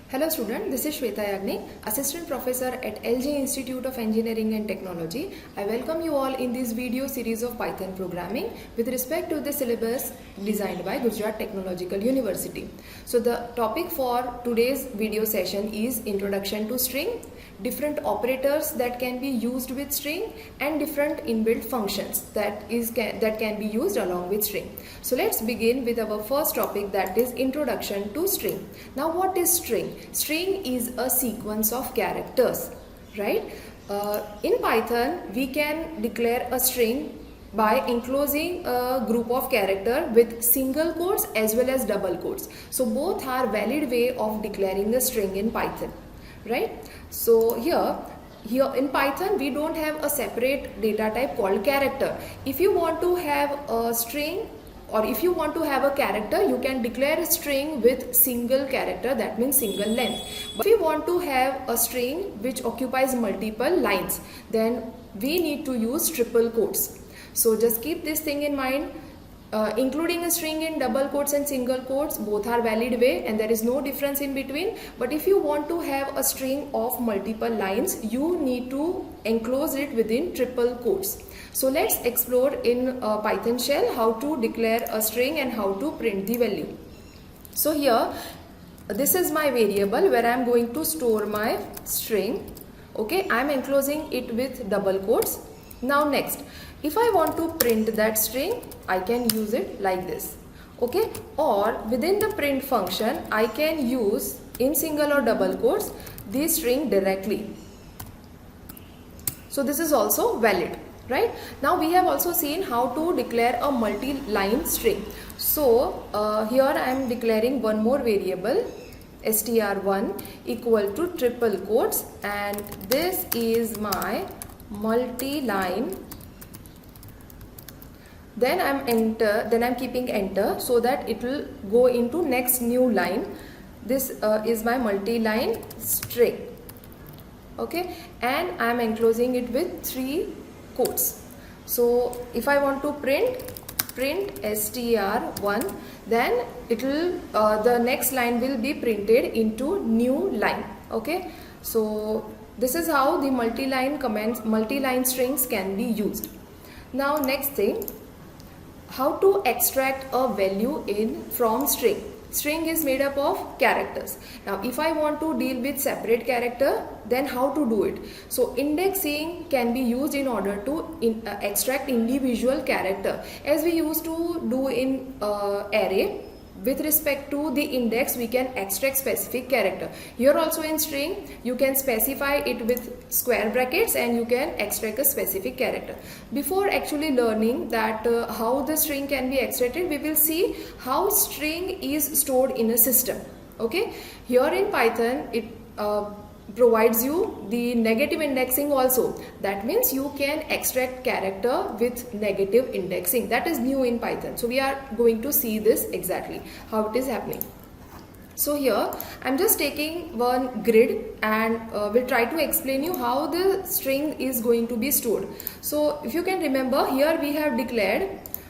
Hello student, this is Shweta Yagnik, Assistant Professor at LJ Institute of Engineering and Technology. I welcome you all in this video series of Python programming with respect to the syllabus designed by Gujarat Technological University. So the topic for today's video session is Introduction to String, different operators that can be used with string and different inbuilt functions that can be used along with string. So let's begin with our first topic, that is Introduction to String. Now what is string? String is a sequence of characters, right? In Python, we can declare a string by enclosing a group of characters with single quotes as well as double quotes. So both are valid way of declaring a string in Python, right? So here in Python, we don't have a separate data type called character. If you want to have a string or if you want to have a character, you can declare a string with single character, that means single length. But if you want to have a string which occupies multiple lines, then we need to use triple quotes. So just keep this thing in mind. Including a string in double quotes and single quotes, both are valid way and there is no difference in between. But if you want to have a string of multiple lines, you need to enclose it within triple quotes. So let's explore in Python shell how to declare a string and how to print the value. So here, this is my variable where I am going to store my string. Okay, I am enclosing it with double quotes. Now next, if I want to print that string, I can use it like this. Okay, or within the print function, I can use in single or double quotes the string directly. So this is also valid, right? Now we have also seen how to declare a multi-line string. So here I am declaring one more variable, str1 equal to triple quotes, and this is my multi-line. Then I'm keeping enter so that it will go into next new line. This is my multi-line string. Okay, and I'm enclosing it with three quotes. So if I want to print str1, then it will the next line will be printed into new line. Okay, so this is how the multi-line commands, multi-line strings can be used. Now next thing, how to extract a value from string. String is made up of characters. Now if I want to deal with separate character, then how to do it? So indexing can be used in order to extract individual character, as we used to do in array. With respect to the index, we can extract specific character. Here also in string, you can specify it with square brackets and you can extract a specific character. Before actually learning that how the string can be extracted, we will see how string is stored in a system. Okay, here in Python, it provides you the negative indexing also. That means you can extract character with negative indexing. That is new in Python. So we are going to see this exactly how it is happening. So here I'm just taking one grid and we'll try to explain you how the string is going to be stored. So if you can remember, here we have declared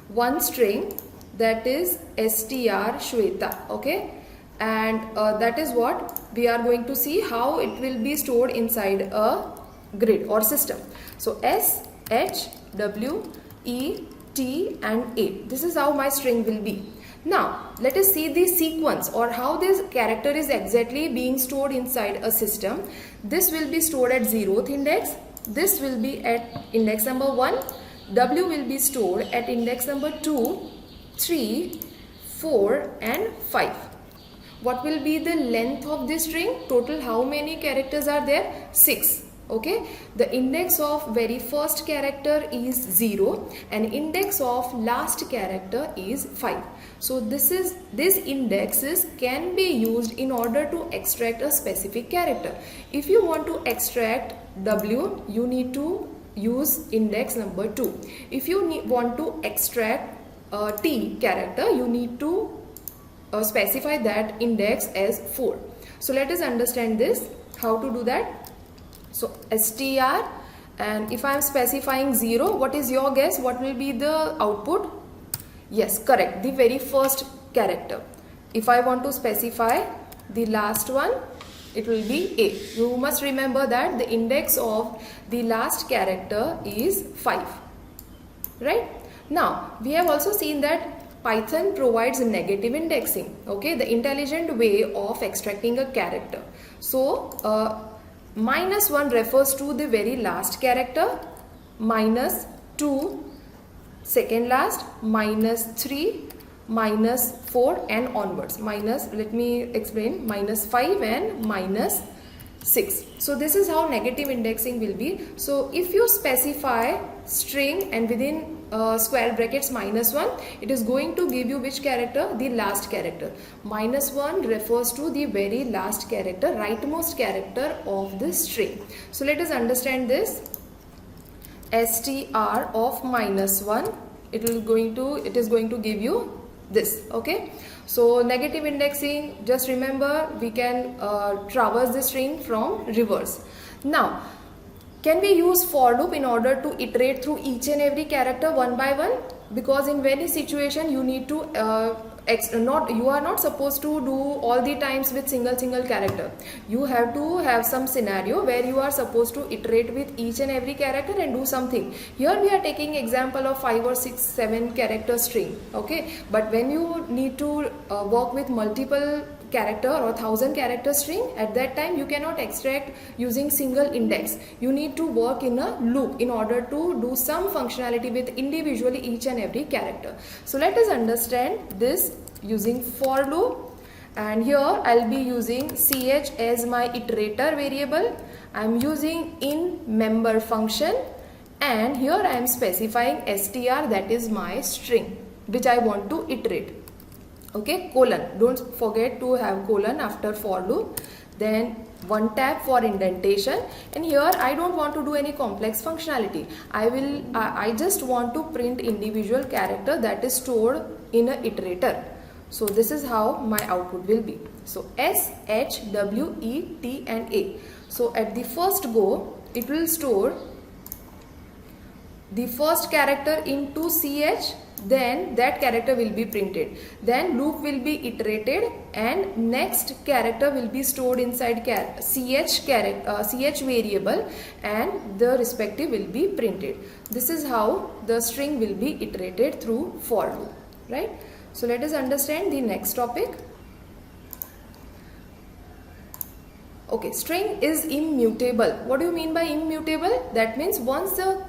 one string, that is str Shweta. Okay, and that is what we are going to see how it will be stored inside a grid or system. So S, H, W, E, T and A. This is how my string will be. Now let us see the sequence or how this character is exactly being stored inside a system. This will be stored at 0th index. This will be at index number 1. W will be stored at index number 2, 3, 4 and 5. What will be the length of this string? Total how many characters are there? 6. Okay, the index of very first character is 0 and index of last character is 5. So these indexes can be used in order to extract a specific character. If you want to extract W, you need to use index number 2. If you want to extract T character, you need to specify that index as 4. So let us understand this, how to do that. So str, and if I am specifying 0, what is your guess? What will be the output? Yes, correct, the very first character. If I want to specify the last one, it will be A. You must remember that the index of the last character is 5. Right? Now, we have also seen that Python provides negative indexing, okay, the intelligent way of extracting a character. So, -1 refers to the very last character, -2 second last, -3, -4 and onwards. Let me explain, -5 and -6. So this is how negative indexing will be. So if you specify string and within square brackets -1, it is going to give you which character? The last character. -1 refers to the very last character, rightmost character of the string. So let us understand this. str of -1, it is going to give you this. Okay, so negative indexing, just remember we can traverse the string from reverse. Now, can we use for loop in order to iterate through each and every character one by one? Because in any situation you need to you are not supposed to do all the times with single character. You have to have some scenario where you are supposed to iterate with each and every character and do something. Here we are taking example of 5 or 6, 7 character string. Okay, but when you need to work with multiple character or 1000 character string, at that time you cannot extract using single index. You need to work in a loop in order to do some functionality with individually each and every character. So let us understand this using for loop, and here I'll be using ch as my iterator variable. I'm using in member function, and here I am specifying str, that is my string which I want to iterate. Okay, colon, don't forget to have colon after for loop, then 1 tab for indentation, and here I don't want to do any complex functionality. I just want to print individual character that is stored in a iterator. So this is how my output will be. So S, H, W, E, T and A. So at the first go, it will store the first character into CH, then that character will be printed. Then loop will be iterated and next character will be stored inside CH variable and the respective will be printed. This is how the string will be iterated through for loop, right? So let us understand the next topic. Okay, string is immutable. What do you mean by immutable? That means once the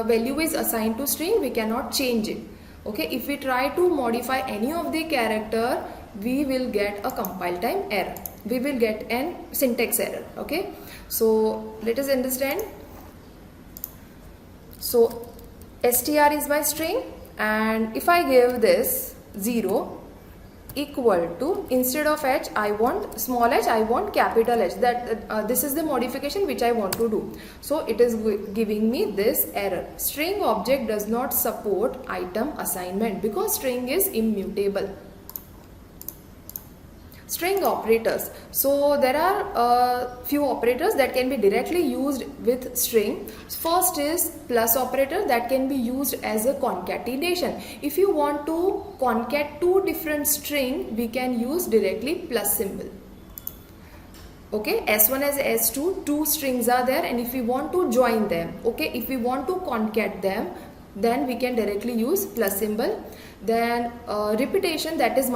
value is assigned to string, we cannot change it. Okay, if we try to modify any of the character, we will get a compile time error. We will get an syntax error. Okay, so let us understand. So str is my string, and if I give this 0 equal to, instead of h I want small h, I want capital H. That this is the modification which I want to do. So it is giving me this error. String object does not support item assignment because string is immutable. String operators. So there are few operators that can be directly used with string. First is plus operator, that can be used as a concatenation. If you want to concat two different string, we can use directly plus symbol. Okay, S1 as S2, two strings are there, and if we want to join them, okay, if we want to concat them, then we can directly use plus symbol. Then repetition, that is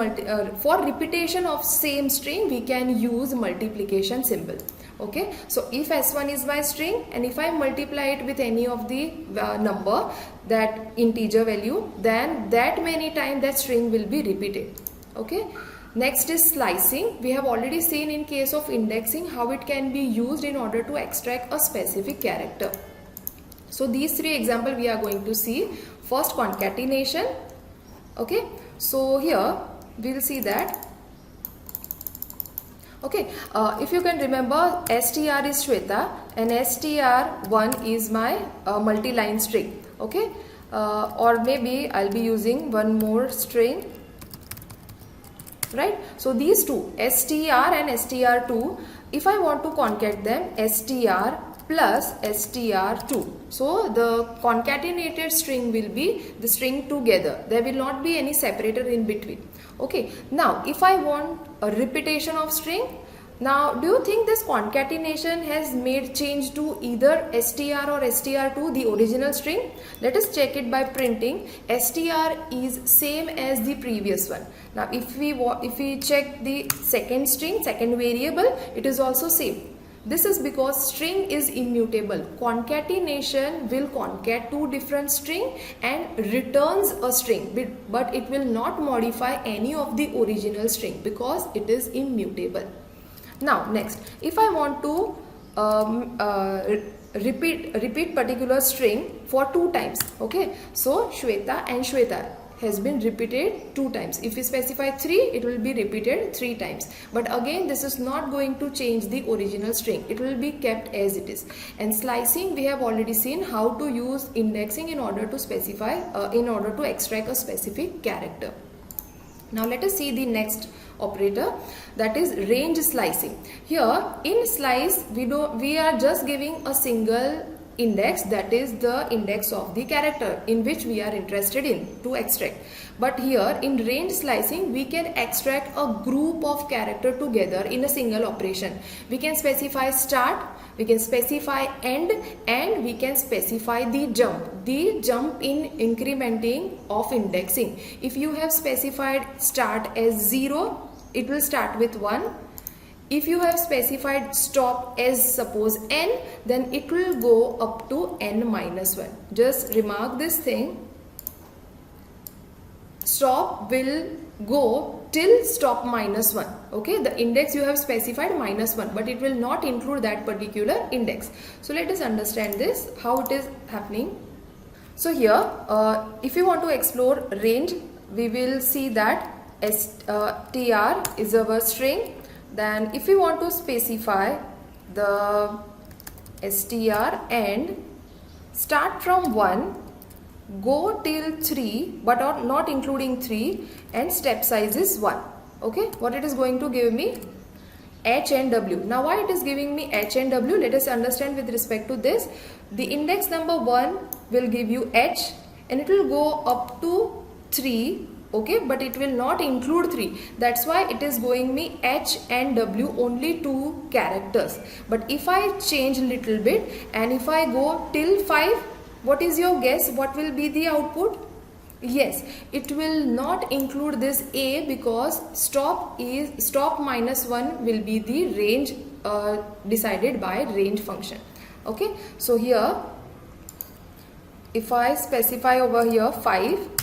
for repetition of same string, we can use multiplication symbol. Okay, so if S1 is my string and if I multiply it with any of the number, that integer value, then that many times that string will be repeated. Okay, next is slicing. We have already seen in case of indexing how it can be used in order to extract a specific character. So these three examples we are going to see. First, concatenation. Okay, so here we will see that. Okay, if you can remember, str is Shweta and str1 is my multi-line string. Okay, or maybe I'll be using one more string, right? So these two, str and str2, if I want to concat them, str plus str2. So the concatenated string will be the string together. There will not be any separator in between. Okay, now if I want a repetition of string, Now, do you think this concatenation has made change to either str or str2, the original string? Let us check it by printing. Str is same as the previous one. Now, if we check the second string, second variable, it is also same. This is because string is immutable. Concatenation will concat two different string and returns a string, but it will not modify any of the original string because it is immutable. Now next, if I want to repeat particular string for 2 times, okay, so Shweta and Shweta has been repeated 2 times. If we specify 3, it will be repeated 3 times. But again, this is not going to change the original string. It will be kept as it is. And slicing, we have already seen how to use indexing in order to specify, in order to extract a specific character. Now let us see the next operator, that is range slicing. Here in slice we are just giving a single index, that is the index of the character in which we are interested in to extract. But here in range slicing we can extract a group of character together in a single operation. We can specify start, we can specify end, and we can specify the jump in incrementing of indexing. If you have specified start as 0, it will start with 1. If you have specified stop as suppose n, then it will go up to n minus 1. Just remark this thing. Stop will go till stop minus 1. Okay, the index you have specified minus 1, but it will not include that particular index. So let us understand this, how it is happening. So here, if you want to explore range, we will see that str is our string. Then if we want to specify the str and start from 1, go till 3 but not including 3, and step size is 1. Okay, what it is going to give me? H and W. Now why it is giving me H and W? Let us understand with respect to this. The index number 1 will give you H and it will go up to 3. Okay, but it will not include 3. That's why it is going me H and W, only 2 characters. But if I change little bit and if I go till 5, what is your guess? What will be the output? Yes, it will not include this A because stop minus 1 will be the range decided by range function. Okay, so here if I specify over here 5,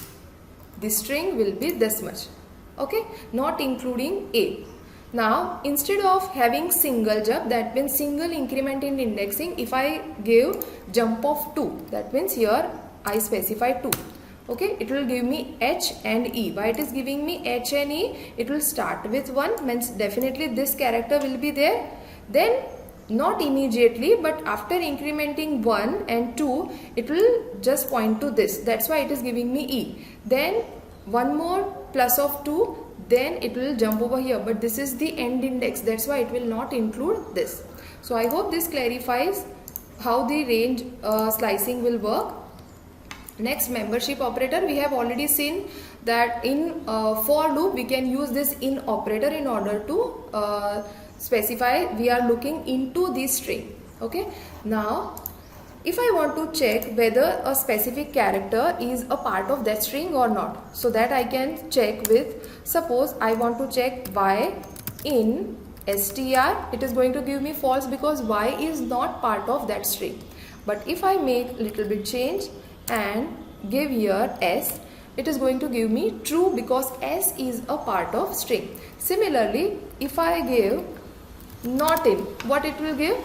the string will be this much. Okay, not including A. Now instead of having single jump, that means single increment in indexing, if I give jump of 2, that means here I specify 2. Okay, it will give me H and E. Why it is giving me H and E? It will start with 1, means definitely this character will be there. Then not immediately, but after incrementing 1 and 2, it will just point to this. That's why it is giving me E. Then one more plus of 2, then it will jump over here, but this is the end index. That's why it will not include this. So I hope this clarifies how the range slicing will work. Next, membership operator. We have already seen that in for loop we can use this in operator in order to specify we are looking into the string. Okay, now if I want to check whether a specific character is a part of that string or not, so that I can check with, suppose I want to check y in str, it is going to give me false because y is not part of that string. But if I make little bit change and give here s, it is going to give me true because s is a part of string. Similarly, if I give not in, what it will give?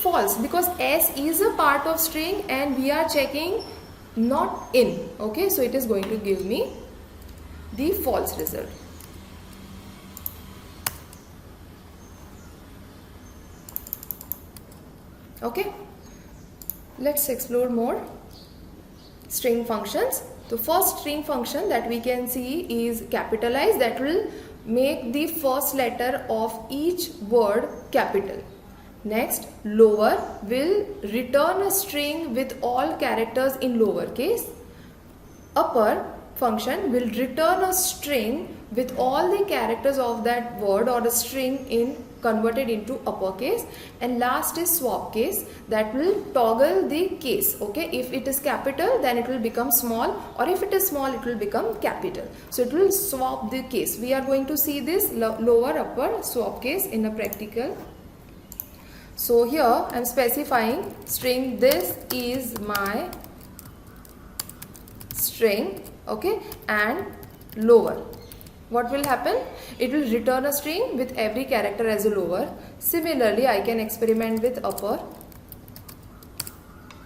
False, because s is a part of string and we are checking not in. Okay, so it is going to give me the false result. Okay, let's explore more string functions. The first string function that we can see is capitalize, that will make the first letter of each word capital. Next, lower will return a string with all characters in lowercase. Upper function will return a string with all the characters of that word or a string in converted into uppercase, and last is swap case that will toggle the case. Okay, if it is capital then it will become small, or if it is small it will become capital. So it will swap the case. We are going to see this lower upper swap case in a practical. So here I am specifying string, this is my string, okay, and lower. What will happen? It will return a string with every character as a lower. Similarly, I can experiment with upper.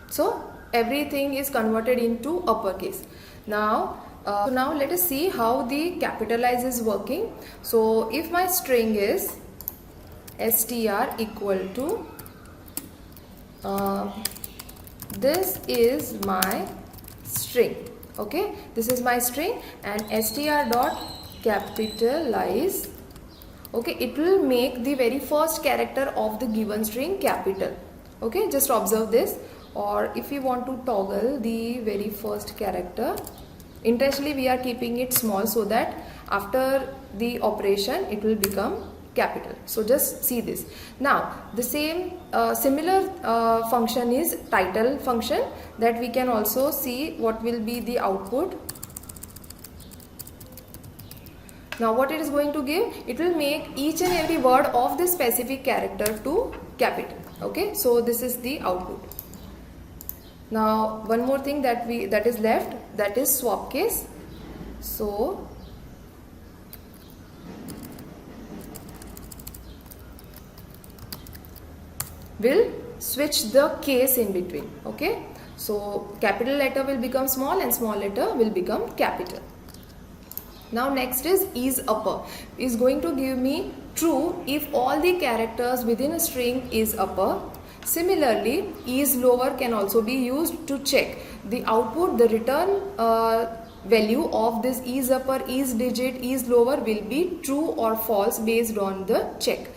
So everything is converted into uppercase. Now let us see how the capitalize is working. So if my string is str equal to this is my string. Okay, this is my string, and str dot capitalize. Okay, it will make the very first character of the given string capital. Okay, just observe this. Or if you want to toggle the very first character, intentionally we are keeping it small so that after the operation it will become capital. So just see this. Now the same similar function is title function, that we can also see what will be the output. Now what it is going to give? It will make each and every word of this specific character to capital. Okay, so this is the output. Now one more thing that is left, that is swap case. So will switch the case in between. Okay, so capital letter will become small and small letter will become capital. Now next is upper, is going to give me true if all the characters within a string is upper. Similarly, is lower can also be used to check the output. The return value of this is upper, is digit, is lower will be true or false based on the check.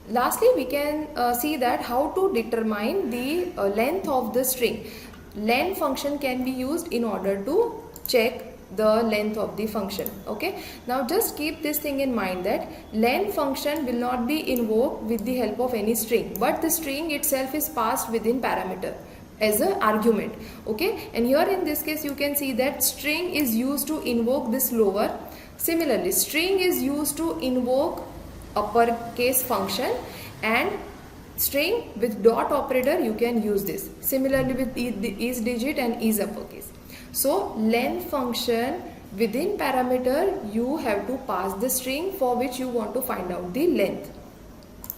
Lastly, we can see that how to determine the length of the string. Len function can be used in order to check the length of the function. Okay, now just keep this thing in mind that len function will not be invoked with the help of any string, but the string itself is passed within parameter as an argument. Okay, and here in this case you can see that string is used to invoke this lower. Similarly, string is used to invoke uppercase function, and string with dot operator you can use this. Similarly with is digit and is uppercase. So len function within parameter you have to pass the string for which you want to find out the length.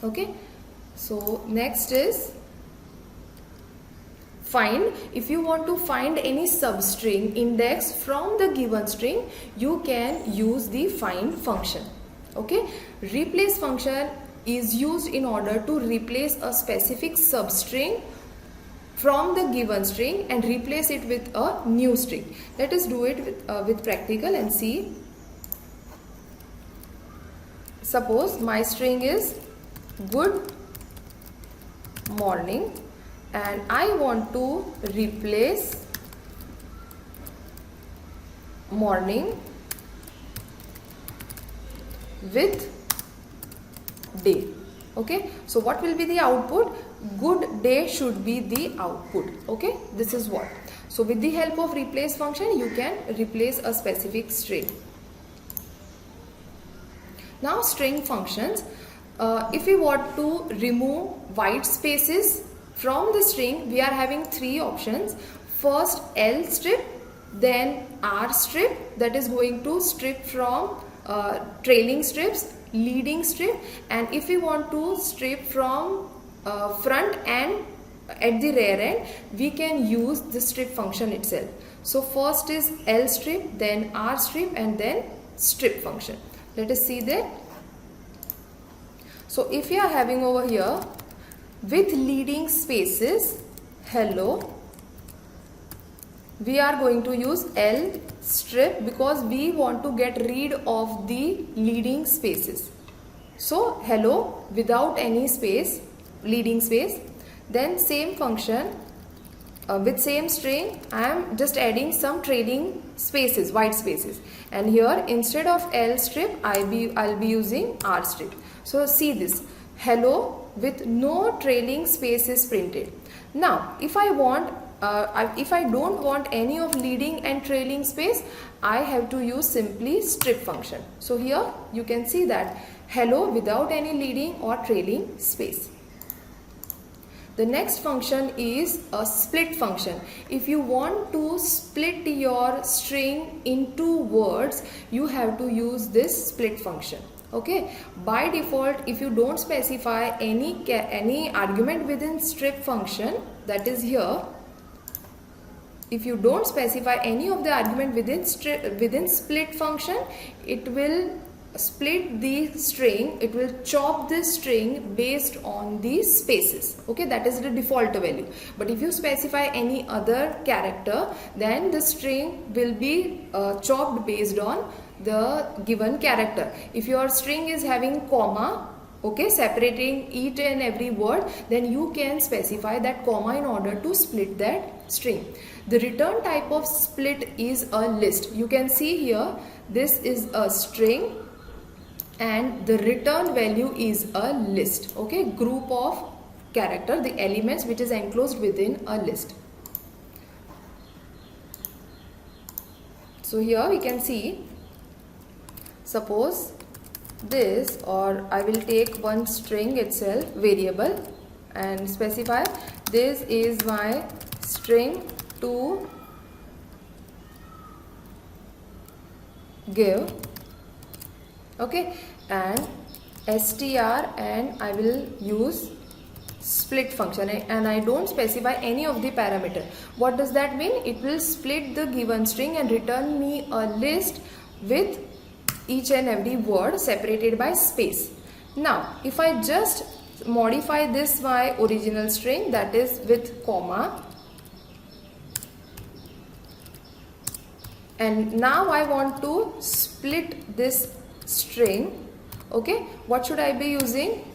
Okay, so next is find. If you want to find any substring index from the given string, you can use the find function. Okay, replace function is used in order to replace a specific substring from the given string and replace it with a new string. Let us do it with practical and see. Suppose my string is good morning and I want to replace morning with day. Okay, so what will be the output? Good day should be the output. Okay, this is what. So with the help of replace function you can replace a specific string. Now string functions. If we want to remove white spaces from the string, we are having three options. First L strip, then R strip, that is going to strip from trailing strips, leading strip, and if we want to strip from front and at the rear end, we can use the strip function itself. So first is L strip, then R strip, and then strip function. Let us see that. So if you are having over here with leading spaces hello, we are going to use L strip because we want to get rid of the leading spaces. So hello without any space, leading space. Then same function with same string I am just adding some trailing spaces, white spaces, and here instead of L strip I'll be using R strip. So see this, hello with no trailing space is printed. Now if I want if I don't want any of leading and trailing space, I have to use simply strip function. So here you can see that hello without any leading or trailing space. The next function is a split function. If you want to split your string into words, you have to use this split function. Okay, by default if you don't specify any argument within strip function, that is here, if you don't specify any of the argument within split function, it will split the string, it will chop the string based on the spaces. Okay, that is the default value. But if you specify any other character, then the string will be chopped based on the given character. If your string is having comma, okay, separating each and every word, then you can specify that comma in order to split that string. The return type of split is a list. You can see here, this is a string and the return value is a list. Okay, group of character, the elements which is enclosed within a list. So here we can see, suppose this, or I will take one string itself, variable, and specify this is my string to give, okay, and str, and I will use split function, and I don't specify any of the parameter. What does that mean? It will split the given string and return me a list with each and every word separated by space. Now if I just modify this my original string, that is with comma, and now I want to split this string, okay, what should I be using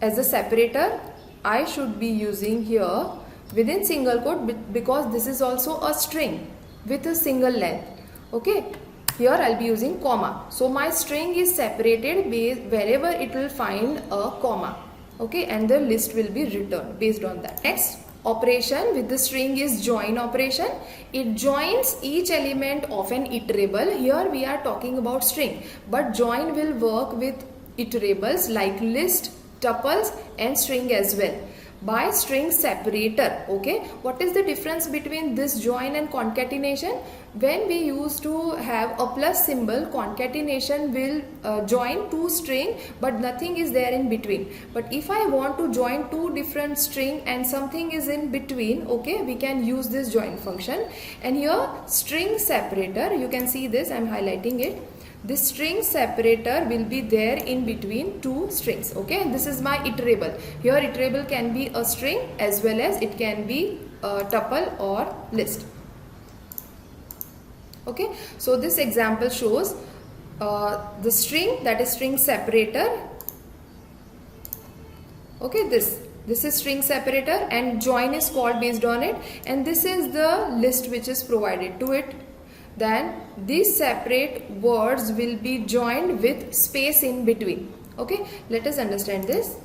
as a separator? I should be using here within single quote, because this is also a string with a single length. Okay, here I'll be using comma. So my string is separated wherever it will find a comma. Okay, and the list will be returned based on that. Next operation with the string is join operation. It joins each element of an iterable. Here we are talking about string, but join will work with iterables like list, tuples and string as well. By string separator, okay, what is the difference between this join and concatenation? When we used to have a plus symbol, concatenation will join two string but nothing is there in between. But if I want to join two different string and something is in between, okay, we can use this join function. And here string separator, you can see this, I am highlighting it. This string separator will be there in between two strings. Okay, this is my iterable. Here iterable can be a string as well as it can be a tuple or list. Okay, so this example shows the string, that is string separator. Okay, this is string separator and join is called based on it, and this is the list which is provided to it. Then these separate words will be joined with space in between. Okay, let us understand this.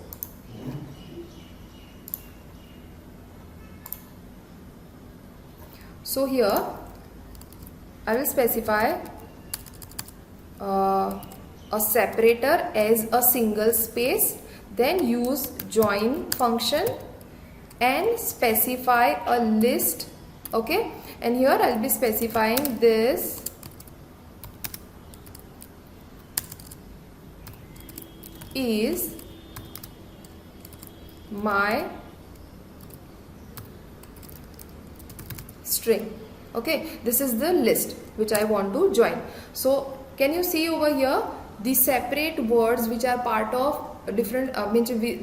So here I will specify a separator as a single space, then use join function and specify a list. Okay, and here I'll be specifying this is my string. Okay, this is the list which I want to join. So can you see over here the separate words which are part of different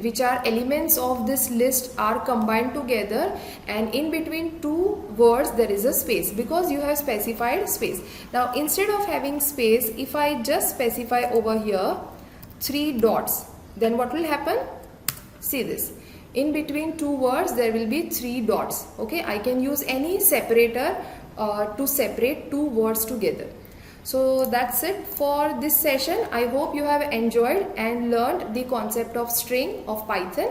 which are elements of this list are combined together, and in between two words there is a space because you have specified space. Now instead of having space, if I just specify over here 3 dots, then what will happen? See this, In between two words there will be three dots. Okay, I can use any separator to separate two words together. So that's it for this session. I hope you have enjoyed and learned the concept of string of Python.